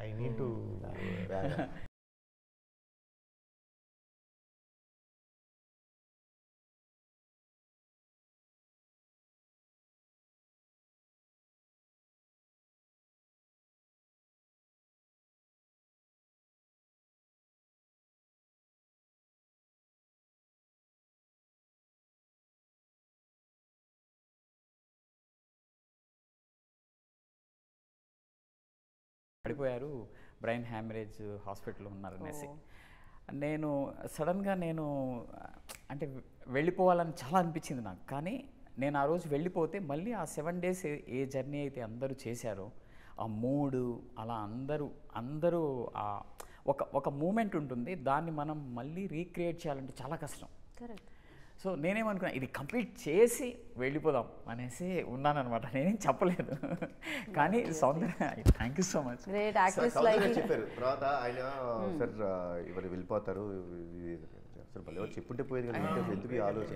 I need to పడిపోయారు, brain haemorrhage, హాస్పిటల్లో ఉన్నారు అనేసి. నేను సడన్గా అంటే వెళ్ళిపోవాలని చాలా అనిపించింది నాకు. కానీ నేను ఆ రోజు వెళ్ళిపోతే మళ్ళీ ఆ 7 days ఏ జర్నీ అయితే అందరూ చేశారో ఆ మూడు అలా అందరూ ఒక మూమెంట్ ఉంటుంది, దాన్ని మనం మళ్ళీ రీక్రియేట్ చేయాలంటే చాలా కష్టం. కరెక్ట్. సో నేనేమనుకున్నా, ఇది కంప్లీట్ చేసి వెళ్ళిపోదాం అనేసి ఉన్నానన్నమాట. నేనేం చెప్పలేదు. కానీ Soundarya, thank you so much. Great actress like చెప్పారు. తర్వాత ఆయన సార్ ఇవాళ వెళ్ళిపోతారు, అసలు భలే చెప్పుంటే పోయేది కానీ ఎందుకు ఈ ఆలోచన.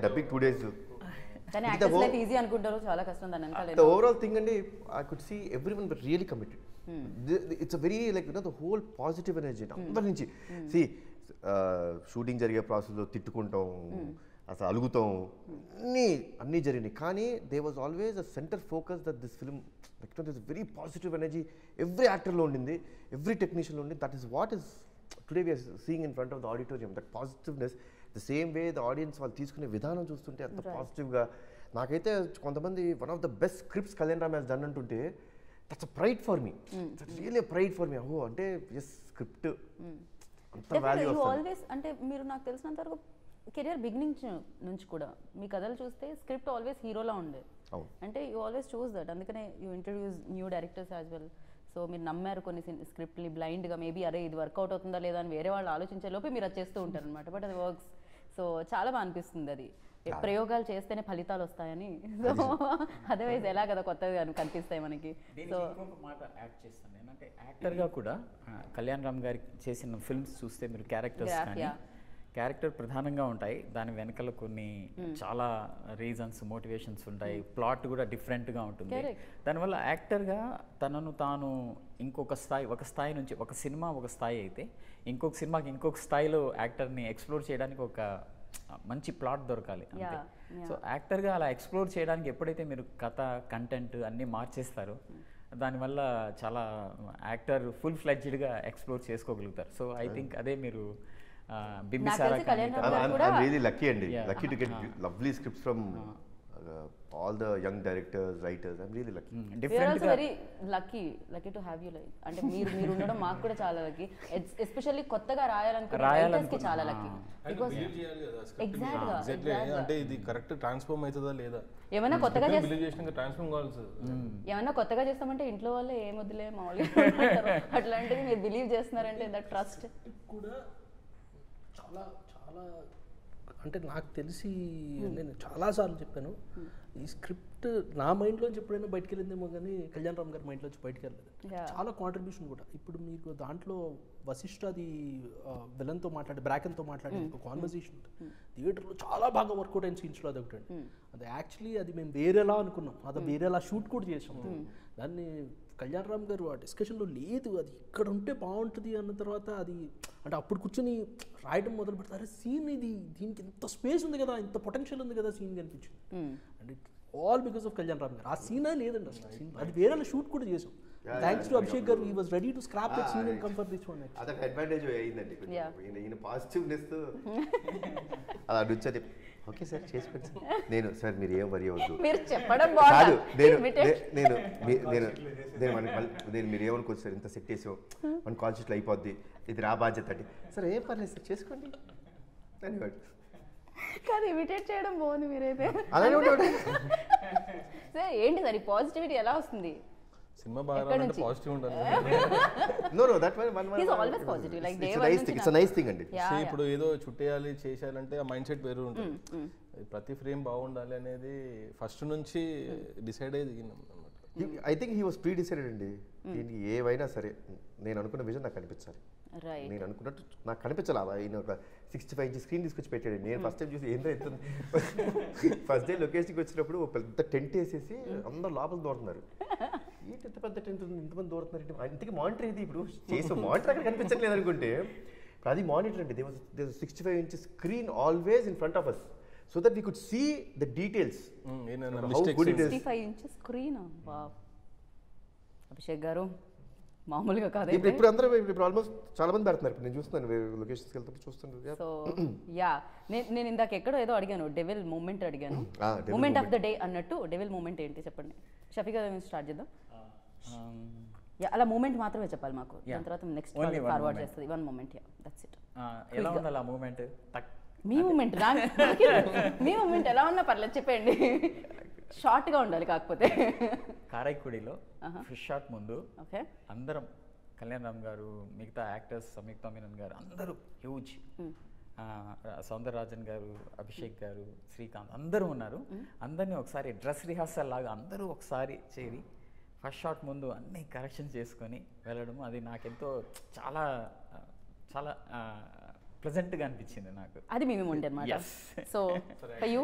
Dubbing 2 days. కానీ యాక్టర్స్ లైఫ్ ఈజీ అనుకుంటారు, చాలా కష్టం దాని వెనకాల. The overall thing అండి, I could see everyone were really committed. It's a very like the whole positive energy అందరి నుంచి. See, షూటింగ్ జరిగే ప్రాసెస్లో తిట్టుకుంటాం, అసలు అలుగుతాం, అన్నీ జరిగినాయి. కానీ they was always a centre focus that this film like this very positive energy every యాక్టర్లో ఉండింది, ఎవ్రీ టెక్నీషియన్లో ఉండింది. That is what is today we're seeing in front of the auditorium. That positiveness, the same way the audience వాళ్ళు తీసుకునే విధానం చూస్తుంటే అంత పాజిటివ్గా. నాకైతే కొంతమంది one of the best scripts Kalyan Ram has done అంటుంటే that's a pride for me, that's really a pride for మీ. ఓహో అంటే ఎస్ స్క్రిప్ట్ ఆల్వేస్. అంటే మీరు నాకు తెలిసినంత వరకు కెరియర్ బిగినింగ్ నుంచి కూడా మీ కథలు చూస్తే స్క్రిప్ట్ ఆల్వేస్ హీరోలా ఉండే, అంటే యూ ఆల్వేస్ చూస్ దట్. అందుకనే you introduce new directors as well. So మీరు నమ్మారు కొన్ని స్క్రిప్ట్ని బ్లైండ్గా, మేబీ అరే ఇది వర్కౌట్ అవుతుందా లేదా అని వేరే వాళ్ళు ఆలోచించే లోపే మీరు అది చేస్తూ ఉంటారు అనమాట. బట్ అది వర్క్స్. సో చాలా బాగా అనిపిస్తుంది అది. ప్రయోగాలు చేస్తేనే ఫలితాలు వస్తాయని. సో అదర్వైజ్ ఎలా కదా కొత్తగా కనిపిస్తాయి మనకి. సో ఇంకొక మాట యాడ్ చేస్తాను ఏంటంటే, యాక్టర్గా కూడా కళ్యాణ్ రామ్ గారి చేసిన ఫిల్మ్స్ చూస్తే మీరు క్యారెక్టర్ ప్రధానంగా ఉంటాయి, దాని వెనకాల కొన్ని చాలా రీజన్స్, మోటివేషన్స్ ఉంటాయి, ప్లాట్ కూడా డిఫరెంట్గా ఉంటుంది. దానివల్ల యాక్టర్గా తనను తాను ఒక స్థాయి నుంచి, ఒక సినిమా ఒక స్థాయి అయితే ఇంకొక సినిమాకి ఇంకొక స్థాయిలో యాక్టర్ని ఎక్స్ప్లోర్ చేయడానికి ఒక మంచి ప్లాట్ దొరకాలి అంతే. సో యాక్టర్గా అలా ఎక్స్ప్లోర్ చేయడానికి ఎప్పుడైతే మీరు కథ, కంటెంట్ అన్నీ మార్చేస్తారో దానివల్ల చాలా యాక్టర్ ఫుల్ ఫ్లెడ్జ్డ్గా ఎక్స్ప్లోర్ చేసుకోగలుగుతారు. సో ఐ థింక్ అదే మీరు బింబిసారా. I'm really lucky అండి, lucky to get lovely scripts from all the young directors, writers. I'm really lucky. We are also very lucky to have you. Like అంటే మీరు ఉండడం మాకు కూడా చాలా లక్కీ. ఎస్పెషల్లీ కొత్తగా రాయాలనుకునే రైటర్స్ కి చాలా లక్కీ. బికాజ్ ఎగ్జాక్ట్లీ అంటే ఇది కరెక్ట్ ట్రాన్స్ఫార్మ్ అవుతుందా లేదా, ఏమైనా కొత్తగా ట్రాన్స్ఫార్మ్ కావాలి సార్. ఏమైనా కొత్తగా చేస్తామంటే ఇంట్లో వాళ్ళే ఏం వద్దులే మామూలుగా అట్లాంటిది మీరు బిలీవ్ చేస్తున్నారంటే దట్ ట్రస్ట్ కూడా చాలా చాలా. అంటే నాకు తెలిసి నేను చాలాసార్లు చెప్పాను, ఈ స్క్రిప్ట్ నా మైండ్లోంచి ఎప్పుడైనా బయటకు వెళ్ళిందేమో కానీ కళ్యాణ్ రామ్ గారి మైండ్లోంచి బయటకు వెళ్ళలేదు. చాలా కాంట్రిబ్యూషన్ కూడా. ఇప్పుడు మీకు దాంట్లో వశిష్ఠది విలన్తో బ్రాకెన్తో మాట్లాడే ఒక కాన్వర్సేషన్ థియేటర్లో చాలా బాగా వర్కౌట్ అయిన సీన్స్లో అది ఒకటి. అది యాక్చువల్లీ అది మేము వేరేలా అనుకున్నాం, అది వేరేలా షూట్ కూడా చేసాం. దాన్ని కళ్యాణ్ రామ్ గారు ఆ డిస్కషన్లో లేదు, అది ఇక్కడ ఉంటే బాగుంటుంది అన్న తర్వాత అది అంటే అప్పుడు కూర్చొని రాయడం మొదలు పెడతారు. సీన్ ఇది, దీనికి ఇంత స్పేస్ ఉంది కదా, ఇంత పొటెన్షియల్ ఉంది కదా సీన్ కనిపించింది. And all because of Kalyan Ram గారు. ఆ సీనే లేదండి అసలు సినిమా, అది వేరే షూట్ కూడా చేసాం. Thanks to Abhishek garu, he was ready to scrap that scene and come for this one. అదొక అడ్వాంటేజ్ అయ్యిందండి కొంచెం. Yeah. ఈయన పాజిటివ్నెస్ అలా అడుగుతుంది. ఓకే సార్ చేసుకోండి సార్. నేను సార్ మీరు ఏం వరి అవ్వద్దు. మీరు చెప్పడం కాదు బాగుంది. నేను మీరు ఏమనుకోవచ్చు సార్, ఇంత సెట్ చేసాం మన కాన్షియస్లో అయిపోద్ది, ఇది రా బాధ్యత అంటే సార్ ఏం పర్లేదు సార్ చేసుకోండి అనేవాడు. కాదు ఇమిటేట్ చేయడం బాగుంది మీరైతే. అలానే ఉంటాడు. సార్ ఏంటి సార్ ఈ పాజిటివిటీ ఎలా వస్తుంది? సినిమా బాగా ఎక్కడి రావాలంటే నుంచి? పాజిటివ్ ఉండాలి. No, that one. He's always positive, like day It's a one nice నుంచి thing. It's a nice thing అండి. Yeah, See, yeah. ఇప్పుడు ఏదో చుట్టేయాలి చేసేయాలంటే ఆ మైండ్ సెట్ వేరు ఉంటుంది. ప్రతి ఫ్రేమ్ బాగుండాలి అనేది ఫస్ట్ నుంచి డిసైడ్ అయ్యి దిగినాం అనమాట. I think he was pre decided అండి. దీనికి ఏవైనా సరే నేను అనుకున్న విజన్ నాకు కనిపించాలి, రైట్. నేను అనుకున్నట్టు నాకు కనిపించాలి. ఆయన ఒక 65 ఇంచ్ స్క్రీన్ తీసుకొచ్చి పెట్టాడు. నేను ఫస్ట్ టైం చూసి ఏంటో ఎత్తుంది. ఫస్ట్ డే లొకేషన్కి వచ్చినప్పుడు ఒక పెద్ద టెంట్ వేసేసి అందరూ లోపల దూరుతున్నారు. ఏంటి ఎంత పెద్ద టెంట్ ఉంది, ఇంతమంది దూరుతున్నారు, ఇంతకీ మానిటర్ ఇది ఇప్పుడు చేసే మానిటర్ అక్కడ కనిపించట్లేదు అనుకుంటే ఇప్పుడు అది మానిటర్ అండి. They 65 inch screen always in front of us so that we could see the details. How good it is. 65 inches screen. Wow. Abhishek garu మామూలుగా కాదు. ఇప్పుడు అందరూ ఇప్పుడు ఆల్మోస్ట్ చాలా మంది పెడుతున్నారు. ఇప్పుడు నేను చూస్తున్నాను లొకేషన్స్కి వెళ్తున్నప్పుడు చూస్తున్నాను. సో యా నేను ఇందాక ఎక్కడో ఏదో అడిగాను, డెవిల్ మూమెంట్ అడిగాను. devil moment of the day అన్నట్టు డెవిల్ మూమెంట్ ఏంటి చెప్పండి. షఫీ గారు స్టార్ట్ చేద్దాం. యా అలా మూమెంట్ మాత్రమే చెప్పాలి మాకు. దాని తర్వాత నెక్స్ట్ ఫార్వర్డ్ చేస్తుంది. One moment. Yeah that's it. ఎలా ఉండాలి ఆ మూమెంట్? మీ మూమెంట్ మీ మూమెంట్ ఎలా ఉన్నా పర్లేదు చెప్పండి. షార్ట్గా ఉండాలి కాకపోతే. కారైక్కుడిలో ఫిష్ షాట్ ముందు ఓకే అందరం కళ్యాణ్ రామ్ గారు, మిగతా యాక్టర్స్ సంయుక్త మీనన్ గారు అందరూ హ్యూజ్, సౌందరరాజన్ గారు, అభిషేక్ గారు, శ్రీకాంత్ అందరూ ఉన్నారు. అందరినీ ఒకసారి డ్రెస్ రిహార్సల్ లాగా అందరూ ఒకసారి చేరి ఫస్ట్ షాట్ ముందు అన్ని కరెక్షన్ చేసుకొని వెళ్ళడం అది నాకెంతో చాలా చాలా ప్లెజెంట్గా అనిపించింది నాకు. అది మీ మూమెంట్ అనమాట. So for you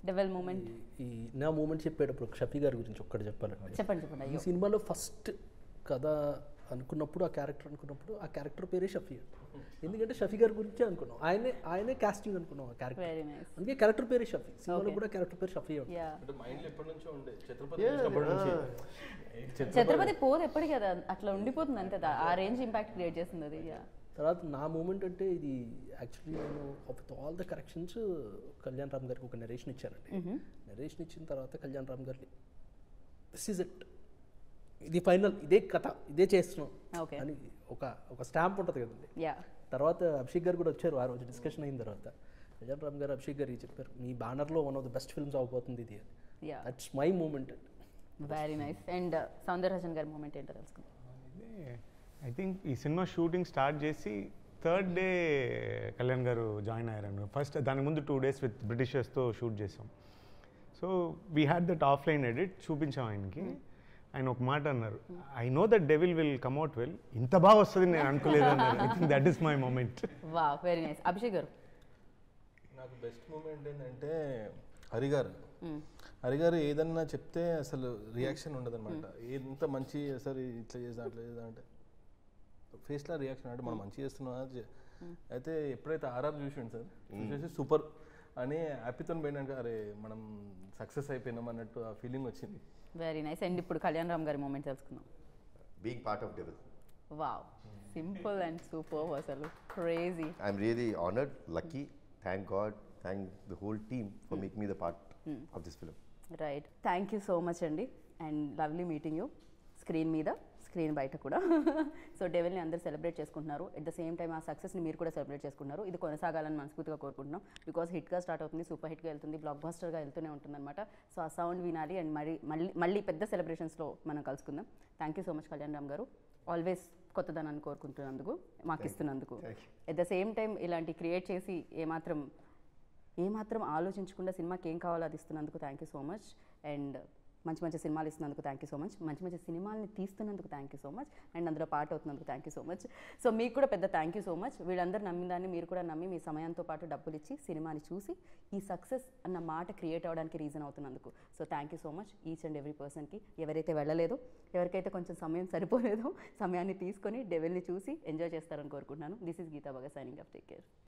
devil moment. ఈ నా మూమెంట్ చెప్పేటప్పుడు షఫీ గారి గురించి ఒక్కటి చెప్పాలండి. చెప్పండి. ఈ సినిమాలో ఫస్ట్ కథ అనుకున్నప్పుడు ఆ క్యారెక్టర్ పేరే షఫీ. ఎందుకంటే షఫీ గారి గురించే అనుకున్నాం, ఆయనే కాస్టింగ్ అనుకున్నాం ఆ క్యారెక్టర్. Very nice. అందుకే క్యారెక్టర్ పేరే షఫీ. సినిమాలో కూడా క్యారెక్టర్ పేరు షఫీ ఉంటుంది. యా అంటే మైండ్లో ఎప్పటి నుంచో ఉండే ఛత్రపతి చూసినప్పటి నుంచి. ఛత్రపతి పోదు ఎప్పటికీ కదా అట్లా ఉండిపోతుంది అంతే. ఆ రేంజ్ ఇంపాక్ట్ క్రియేట్ చేస్తుంది అది. యా తర్వాత నా మూమెంట్ అంటే ఇది యాక్చువల్లీ నేను with all the corrections Kalyan Ram గారికి ఒక నెరేషన్ ఇచ్చానండి. నెరేషన్ ఇచ్చిన తర్వాత కళ్యాణ్ రామ్ గారిని దిస్ ఈజ్ ఇట్, ఇది ఫైనల్, ఇదే కథ, ఇదే చేస్తున్నాం అని ఒక స్టాంప్ ఉంటుంది కదండి. తర్వాత అభిషేక్ గారు కూడా వచ్చారు ఆ రోజు డిస్కషన్ అయిన తర్వాత. కళ్యాణ్ రామ్ గారు అభిషేక్ గారికి చెప్పారు, మీ బ్యానర్లో one of the best films అవబోతుంది ఇది. That's my moment. Very nice. And Soundararajan గారి మూమెంట్ ఏంటో తెలుసుకుందాం. ఐ థింక్ ఈ సినిమా షూటింగ్ స్టార్ట్ చేసి third day Kalyan garu join అయ్యారు. ఫస్ట్ దాని ముందు 2 days విత్ బ్రిటిషర్స్తో షూట్ చేసాం. So we had that offline edit చూపించాం ఆయనకి. ఆయన ఒక మాట అన్నారు, I know that Devil will come out well, ఇంత బాగా వస్తుంది నేను అనుకోలేదు అన్నారు. I think that is my moment. Wow very nice. Abhishek garu? నాకు బెస్ట్ మూమెంట్ ఏంటంటే హరిగారు ఏదన్నా చెప్తే అసలు రియాక్షన్ ఉండదు అనమాట. ఎంత మంచి అసలు ఇట్లా చేద్దాం అట్లా చేద్దాం అంటే ఫేస్లో రియాక్షన్ అంటే మనం మంచి చేస్తున్నాం. అయితే ఎప్పుడైతే ఆర్ఆర్ చూసాను సార్, చూసేసి సూపర్ అని హ్యాపీతో పోయినాక అరే మనం సక్సెస్ అయిపోయినాం అన్నట్టు ఆ ఫీలింగ్ వచ్చింది. Very nice. అండ్ ఇప్పుడు కళ్యాణ్ రామ్ గారి మూమెంట్ తెలుసుకుందాం. Being part of Devil. Wow simple and super. అసలు crazy. I'm really honoured, lucky, thank God, thank the whole team for making me the part of this film. Right. Thank you so much అండి. And lovely meeting you screen మీద, screen బయట కూడా. So డెవిల్ని అందరూ celebrate చేసుకుంటున్నారు. At the same time ఆ సక్సెస్ని మీరు కూడా సెలబ్రేట్ చేసుకుంటున్నారు. ఇది కొనసాగాలని మనస్ఫూర్తిగా కోరుకుంటున్నాం. బికాస్ హిట్గా స్టార్ట్ అవుతుంది, సూపర్ హిట్గా వెళ్తుంది, బ్లాక్ బస్టర్గా వెళ్తూనే ఉంటుందన్నమాట. సో ఆ సౌండ్ వినాలి అండ్ మళ్ళీ పెద్ద సెలబ్రేషన్స్లో మనం కలుసుకుందాం. Thank you so much Kalyan Ram garu. Always కొత్తదనాన్ని కోరుకుంటున్నందుకు, మాకు ఇస్తున్నందుకు. ఎట్ ద సేమ్ టైం ఇలాంటి క్రియేట్ చేసి ఏమాత్రం ఆలోచించకుండా సినిమాకి ఏం కావాలో అది ఇస్తున్నందుకు thank you so much. And మంచి సినిమాలు ఇస్తున్నందుకు థ్యాంక్ యూ సో మచ్. మంచి సినిమాల్ని తీస్తున్నందుకు thank you so much. And అందులో పార్ట్ అవుతున్నందుకు thank you so much. So మీకు కూడా పెద్ద థ్యాంక్ యూ సో మచ్. వీళ్ళందరూ నమ్మిన దాన్ని మీరు కూడా నమ్మి మీ సమయంతో పాటు డబ్బులు ఇచ్చి సినిమాని చూసి ఈ సక్సెస్ అన్న మాట క్రియేట్ అవ్వడానికి రీజన్ అవుతున్నందుకు. So thank you so much each and every పర్సన్కి. ఎవరైతే వెళ్ళలేదో, ఎవరికైతే కొంచెం సమయం సరిపోలేదో, సమయాన్ని తీసుకొని డెవిల్ని చూసి ఎంజాయ్ చేస్తారని కోరుకుంటున్నాను. This is Geetha Bhagat signing off. Take care.